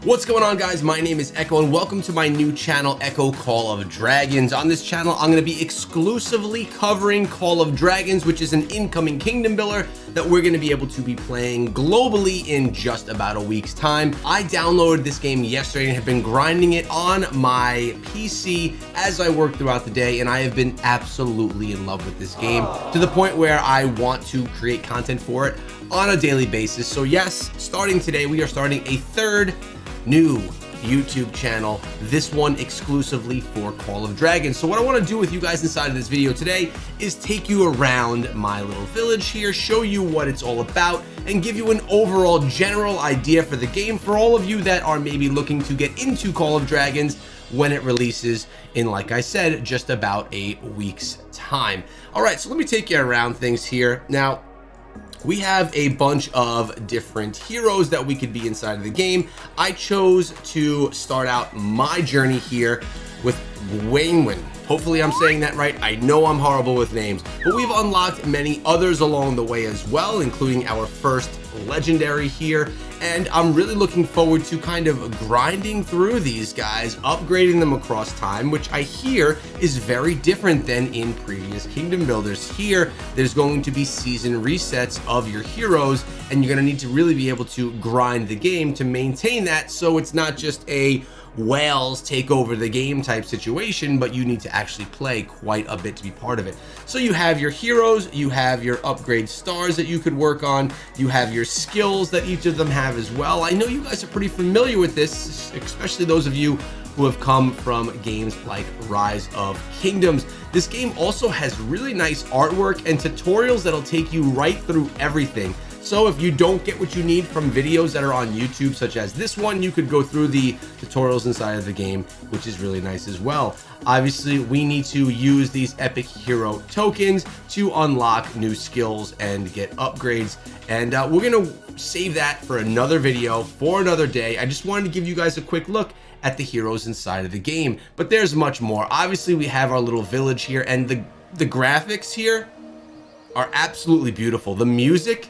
What's going on, guys? My name is Echo and welcome to my new channel, Echo Call of Dragons. On this channel, I'm going to be exclusively covering Call of Dragons, which is an incoming kingdom builder that we're going to be able to be playing globally in just about a week's time. I downloaded this game yesterday and have been grinding it on my PC as I work throughout the day, and I have been absolutely in love with this game to the point where I want to create content for it on a daily basis. So yes, starting today, we are starting a third new YouTube channel, this one exclusively for Call of Dragons. So what I want to do with you guys inside of this video today is take you around my little village here, show you what it's all about, and give you an overall general idea for the game for all of you that are maybe looking to get into Call of Dragons when it releases in, like I said, just about a week's time. All right, so let me take you around things here. Now, we have a bunch of different heroes that we could be inside of the game. I chose to start out my journey here with Wainwin. Hopefully I'm saying that right. I know I'm horrible with names, but we've unlocked many others along the way as well, including our first legendary here. And I'm really looking forward to kind of grinding through these guys, upgrading them across time, which I hear is very different than in previous kingdom builders. Here, there's going to be season resets of your heroes, and you're going to need to really be able to grind the game to maintain that, so it's not just a whales take over the game type situation, but you need to actually play quite a bit to be part of it. So you have your heroes, you have your upgrade stars that you could work on, you have your skills that each of them have as well. I know you guys are pretty familiar with this, especially those of you who have come from games like Rise of Kingdoms. This game also has really nice artwork and tutorials that'll take you right through everything. So if you don't get what you need from videos that are on YouTube, such as this one, you could go through the tutorials inside of the game, which is really nice as well. Obviously, we need to use these epic hero tokens to unlock new skills and get upgrades. And we're gonna save that for another video, for another day. I just wanted to give you guys a quick look at the heroes inside of the game, but there's much more. Obviously, we have our little village here, and the graphics here are absolutely beautiful. The music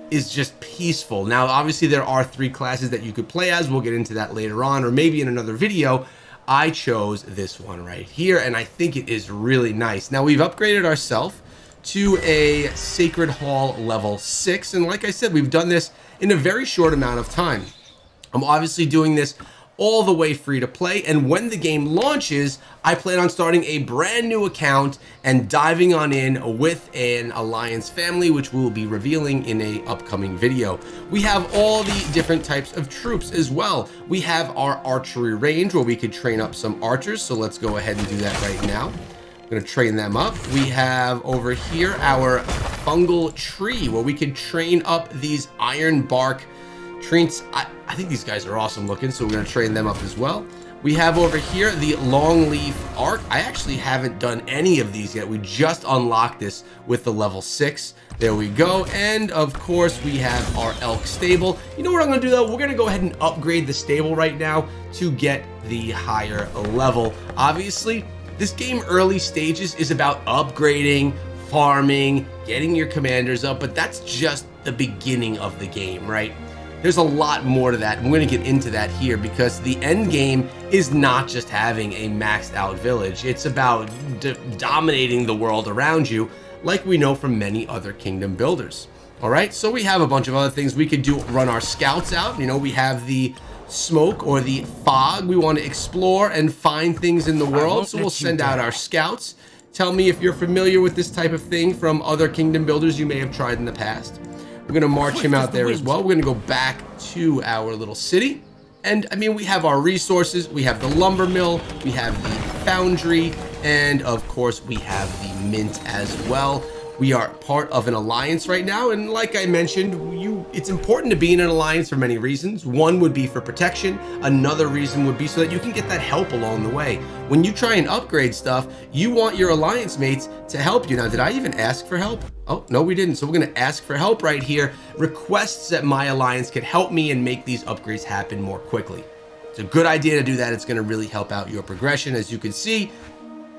is just peaceful. Now, obviously, there are 3 classes that you could play as. We'll get into that later on, or maybe in another video. I chose this one right here, and I think it is really nice. Now, we've upgraded ourselves to a Sacred Hall level 6, and like I said, we've done this in a very short amount of time. I'm obviously doing this all the way free to play, and when the game launches, I plan on starting a brand new account and diving on in with an alliance family, which we'll be revealing in a upcoming video. We have all the different types of troops as well. We have our archery range where we could train up some archers, so let's go ahead and do that right now. I'm gonna train them up. We have over here our fungal tree where we could train up these iron bark trees. I think these guys are awesome looking, so we're going to train them up as well. We have over here the long leaf arc. I actually haven't done any of these yet. We just unlocked this with the level 6. There we go. And of course, we have our elk stable. You know what I'm going to do though? We're going to go ahead and upgrade the stable right now to get the higher level. Obviously, this game early stages is about upgrading, farming, getting your commanders up, but that's just the beginning of the game, right? There's a lot more to that, and we're going to get into that here because the end game is not just having a maxed out village. It's about dominating the world around you, like we know from many other kingdom builders. All right, so we have a bunch of other things we could do. Run our scouts out. You know, we have the smoke or the fog. We want to explore and find things in the world, so we'll send out our scouts. Tell me if you're familiar with this type of thing from other kingdom builders you may have tried in the past. We're going to march him out there as well. We're going to go back to our little city. And I mean, we have our resources. We have the lumber mill. We have the foundry. And of course, we have the mint as well. We are part of an alliance right now. And like I mentioned, it's important to be in an alliance for many reasons. One would be for protection. Another reason would be so that you can get that help along the way. When you try and upgrade stuff, you want your alliance mates to help you. Now, did I even ask for help? Oh, no, we didn't. So we're going to ask for help right here. Requests that my alliance could help me and make these upgrades happen more quickly. It's a good idea to do that. It's going to really help out your progression. As you can see,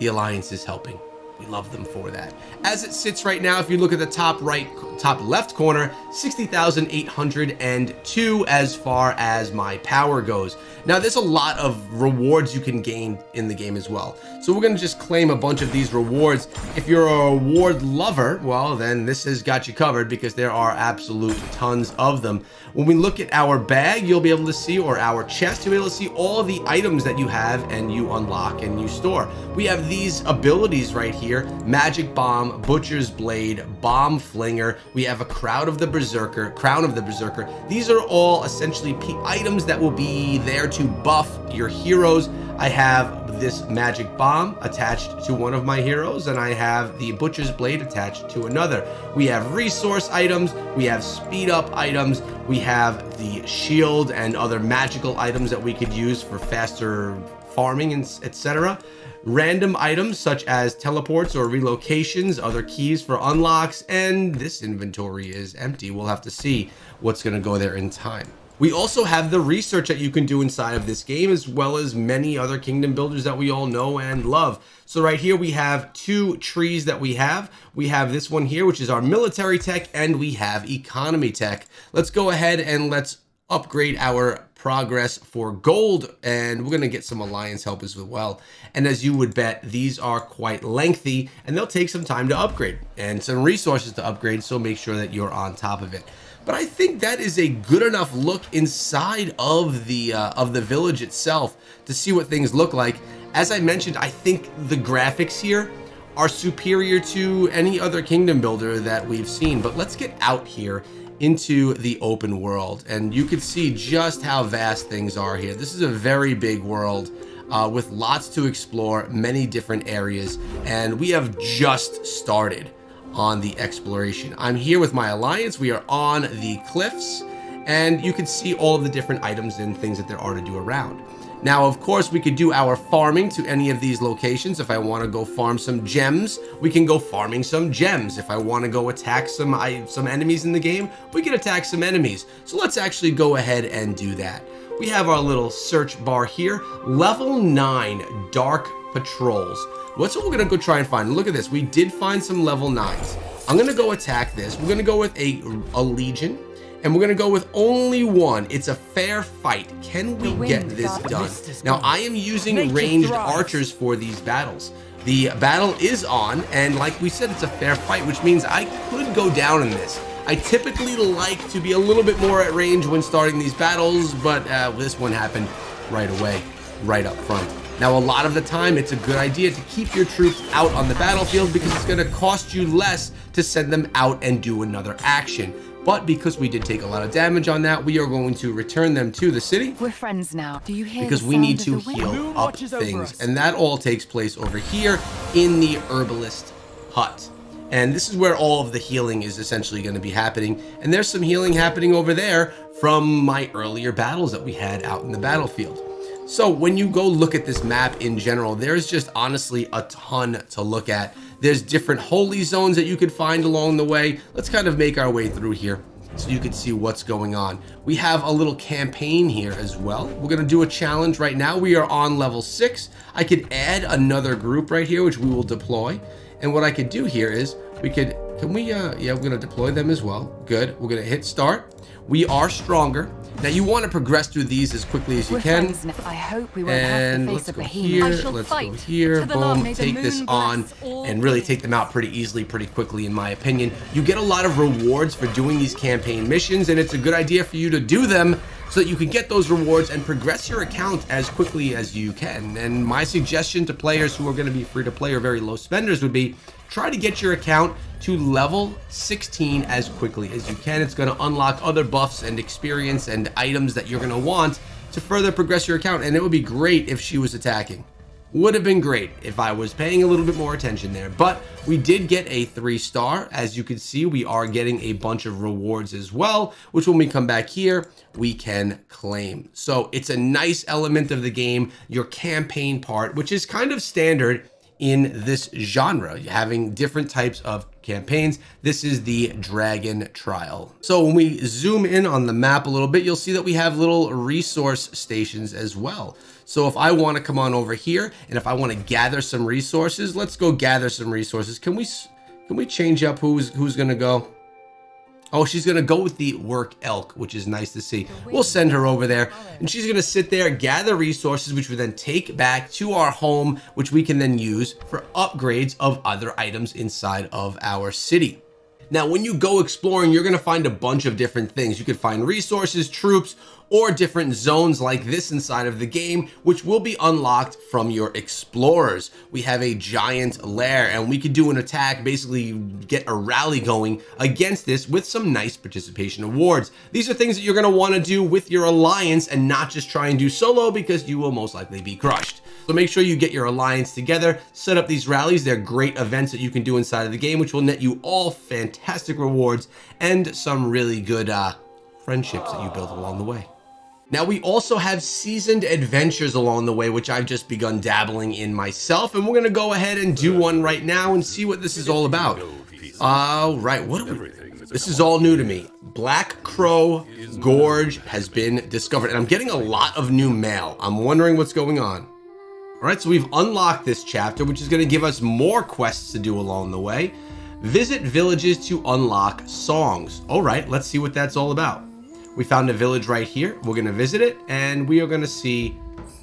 the alliance is helping. We love them for that. As it sits right now, if you look at the top left corner, 60,802 as far as my power goes. Now, there's a lot of rewards you can gain in the game as well. So we're going to just claim a bunch of these rewards. If you're a reward lover, well, then this has got you covered because there are absolute tons of them. When we look at our bag, you'll be able to see, or our chest, you'll be able to see all the items that you have and you unlock and you store. We have these abilities right here: Magic Bomb, Butcher's Blade, Bomb Flinger. We have a Crown of the Berserker. These are all essentially items that will be there to buff your heroes. I have this Magic Bomb attached to one of my heroes, and I have the Butcher's Blade attached to another. We have resource items, we have speed up items, we have the shield and other magical items that we could use for faster farming, and etc. Random items such as teleports or relocations, other keys for unlocks, and this inventory is empty. We'll have to see what's going to go there in time. We also have the research that you can do inside of this game, as well as many other kingdom builders that we all know and love. So right here we have two trees that we have. We have this one here, which is our military tech, and we have economy tech. Let's go ahead and let's upgrade our progress for gold, and we're going to get some alliance help as well. And as you would bet, these are quite lengthy and they'll take some time to upgrade and some resources to upgrade, so make sure that you're on top of it. But I think that is a good enough look inside of the village itself to see what things look like. As I mentioned, I think the graphics here are superior to any other kingdom builder that we've seen. But let's get out here into the open world, and you can see just how vast things are here. This is a very big world with lots to explore, many different areas, and we have just started on the exploration. I'm here with my alliance. We are on the cliffs, and you can see all of the different items and things that there are to do around. Now, of course, we could do our farming to any of these locations. If I want to go farm some gems, we can go farming some gems. If I want to go attack some enemies in the game, we can attack some enemies. So let's actually go ahead and do that. We have our little search bar here. Level 9 Dark Patrols. What's what we're going to go try and find? Look at this. We did find some level 9s. I'm going to go attack this. We're going to go with a Legion. And we're going to go with only one. It's a fair fight. Can we get this done? Now, I am using ranged archers for these battles. The battle is on, and like we said, it's a fair fight, which means I could go down in this. I typically like to be a little bit more at range when starting these battles, but this one happened right away, right up front. Now, a lot of the time, it's a good idea to keep your troops out on the battlefield because it's going to cost you less to send them out and do another action. But because we did take a lot of damage on that, we are going to return them to the city. We're friends now. Do you hear? Because we need to heal up things. And that all takes place over here in the herbalist hut. And this is where all of the healing is essentially going to be happening. And there's some healing happening over there from my earlier battles that we had out in the battlefield. So when you go look at this map in general, there's just honestly a ton to look at. There's different holy zones that you could find along the way. Let's kind of make our way through here so you can see what's going on. We have a little campaign here as well. We're going to do a challenge right now. We are on level 6. I could add another group right here, which we will deploy. And what I could do here is we could, yeah, we're going to deploy them as well. Good. We're going to hit start. We are stronger. Now you want to progress through these as quickly as you can. I hope we won't have to face a behemoth. Let's go here, boom, take this on, and really take them out pretty easily, pretty quickly, in my opinion. You get a lot of rewards for doing these campaign missions, and it's a good idea for you to do them so that you can get those rewards and progress your account as quickly as you can. And my suggestion to players who are going to be free to play or very low spenders would be try to get your account to level 16 as quickly as you can. It's going to unlock other buffs and experience and items that you're going to want to further progress your account. And it would be great if she was attacking. Would have been great if I was paying a little bit more attention there. But we did get a 3-star. As you can see, we are getting a bunch of rewards as well, which when we come back here, we can claim. So it's a nice element of the game, your campaign part, which is kind of standard in this genre, having different types of campaigns. This is the Dragon Trial. So when we zoom in on the map a little bit, you'll see that we have little resource stations as well. So if I want to come on over here and if I want to gather some resources, let's go gather some resources. Can we change up who's going to go? Oh, she's going to go with the work elk, which is nice to see. We'll send her over there and she's going to sit there, gather resources, which we then take back to our home, which we can then use for upgrades of other items inside of our city. Now, when you go exploring, you're going to find a bunch of different things. You could find resources, troops, or different zones like this inside of the game, which will be unlocked from your explorers. We have a giant lair and we could do an attack, basically get a rally going against this with some nice participation awards. These are things that you're going to want to do with your alliance and not just try and do solo, because you will most likely be crushed. So make sure you get your alliance together, set up these rallies. They're great events that you can do inside of the game, which will net you all fantastic rewards and some really good friendships that you build along the way. Now, we also have seasoned adventures along the way, which I've just begun dabbling in myself, and we're going to go ahead and do one right now and see what this is all about. All right, this is all new to me. Black Crow Gorge has been discovered, and I'm getting a lot of new mail. I'm wondering what's going on. All right, so we've unlocked this chapter, which is going to give us more quests to do along the way. Visit villages to unlock songs. All right, let's see what that's all about. We found a village right here. We're going to visit it and we are going to see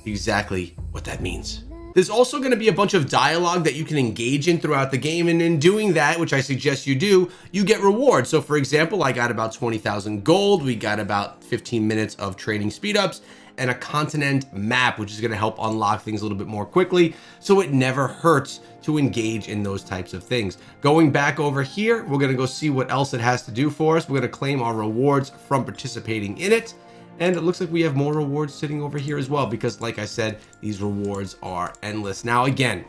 exactly what that means. There's also going to be a bunch of dialogue that you can engage in throughout the game, and in doing that, which I suggest you do, you get rewards. So for example, I got about 20,000 gold. We got about 15 minutes of training speed ups and a continent map, which is going to help unlock things a little bit more quickly. So it never hurts to engage in those types of things. Going back over here, we're going to go see what else it has to do for us. We're going to claim our rewards from participating in it. And it looks like we have more rewards sitting over here as well, because like I said, these rewards are endless. Now, again,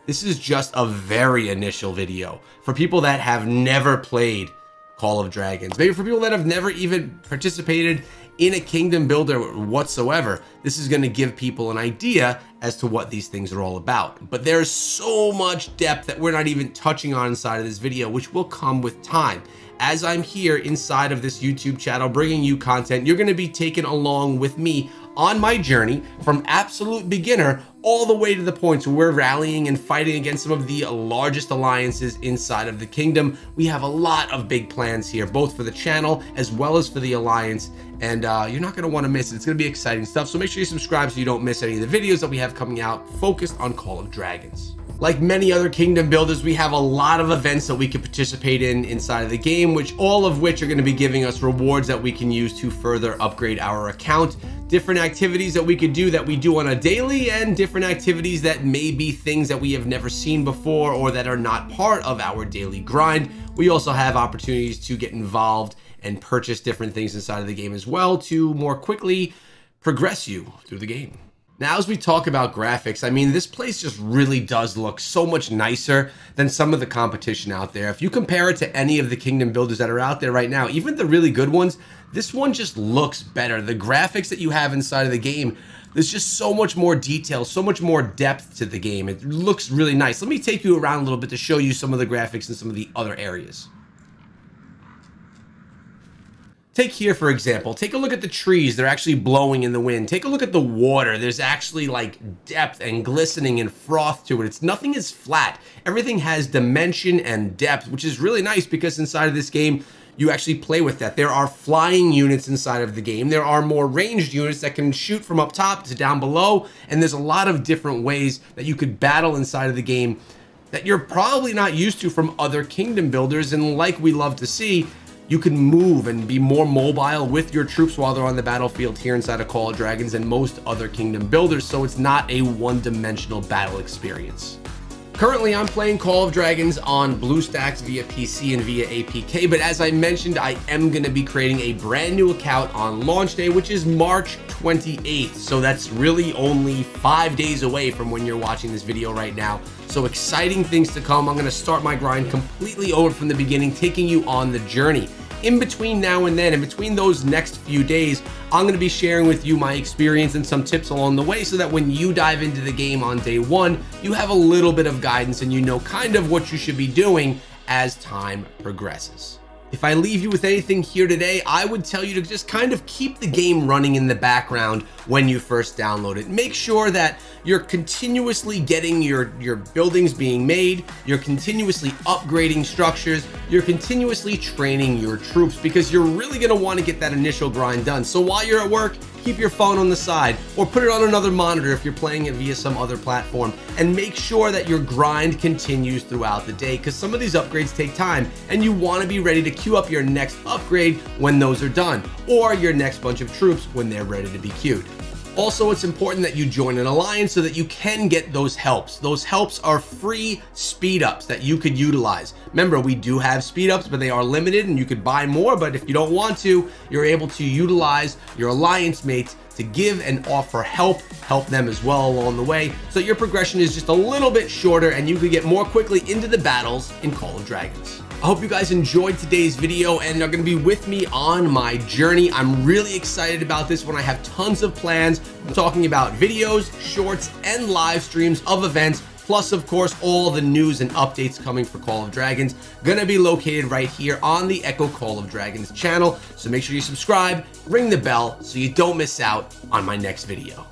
this is just a very initial video for people that have never played Call of Dragons. Maybe for people that have never even participated in a kingdom builder whatsoever. This is going to give people an idea as to what these things are all about. But there's so much depth that we're not even touching on inside of this video, which will come with time. As I'm here inside of this YouTube channel bringing you content, you're going to be taken along with me on my journey from absolute beginner all the way to the points where we're rallying and fighting against some of the largest alliances inside of the kingdom. We have a lot of big plans here, both for the channel as well as for the alliance, and you're not going to want to miss it. It's going to be exciting stuff, so make sure you subscribe so you don't miss any of the videos that we have coming out focused on Call of Dragons. Like many other kingdom builders, we have a lot of events that we can participate in inside of the game, which all of which are going to be giving us rewards that we can use to further upgrade our account. Different activities that we could do that we do on a daily, and different activities that may be things that we have never seen before or that are not part of our daily grind. We also have opportunities to get involved and purchase different things inside of the game as well to more quickly progress you through the game. Now, as we talk about graphics, I mean, this place just really does look so much nicer than some of the competition out there. If you compare it to any of the kingdom builders that are out there right now, even the really good ones, this one just looks better. The graphics that you have inside of the game, there's just so much more detail, so much more depth to the game. It looks really nice. Let me take you around a little bit to show you some of the graphics in some of the other areas. Take here, for example, take a look at the trees. They're actually blowing in the wind. Take a look at the water. There's actually like depth and glistening and froth to it. Nothing is flat. Everything has dimension and depth, which is really nice because inside of this game, you actually play with that. There are flying units inside of the game. There are more ranged units that can shoot from up top to down below. And there's a lot of different ways that you could battle inside of the game that you're probably not used to from other kingdom builders. And like we love to see, you can move and be more mobile with your troops while they're on the battlefield here inside of Call of Dragons than most other kingdom builders, so it's not a one-dimensional battle experience. Currently, I'm playing Call of Dragons on BlueStacks via PC and via APK, but as I mentioned, I am going to be creating a brand new account on launch day, which is March 28th. So that's really only 5 days away from when you're watching this video right now. So exciting things to come. I'm going to start my grind completely over from the beginning, taking you on the journey. In between now and then, in between those next few days, I'm going to be sharing with you my experience and some tips along the way so that when you dive into the game on day one, you have a little bit of guidance and you know kind of what you should be doing as time progresses. If I leave you with anything here today, I would tell you to just kind of keep the game running in the background when you first download it. Make sure that you're continuously getting your buildings being made, you're continuously upgrading structures, you're continuously training your troops, because you're really going to want to get that initial grind done. So while you're at work, keep your phone on the side or put it on another monitor if you're playing it via some other platform, and make sure that your grind continues throughout the day, because some of these upgrades take time and you want to be ready to queue up your next upgrade when those are done, or your next bunch of troops when they're ready to be queued. Also, it's important that you join an alliance so that you can get those helps. Those helps are free speed ups that you could utilize. Remember, we do have speed ups, but they are limited and you could buy more. But if you don't want to, you're able to utilize your alliance mates to give and offer help them as well along the way, so your progression is just a little bit shorter and you could get more quickly into the battles in Call of Dragons. I hope you guys enjoyed today's video and are going to be with me on my journey. I'm really excited about this one. I have tons of plans. I'm talking about videos, shorts, and live streams of events, plus of course all the news and updates coming for Call of Dragons, gonna be located right here on the Echo Call of Dragons channel. So make sure you subscribe, ring the bell so you don't miss out on my next video.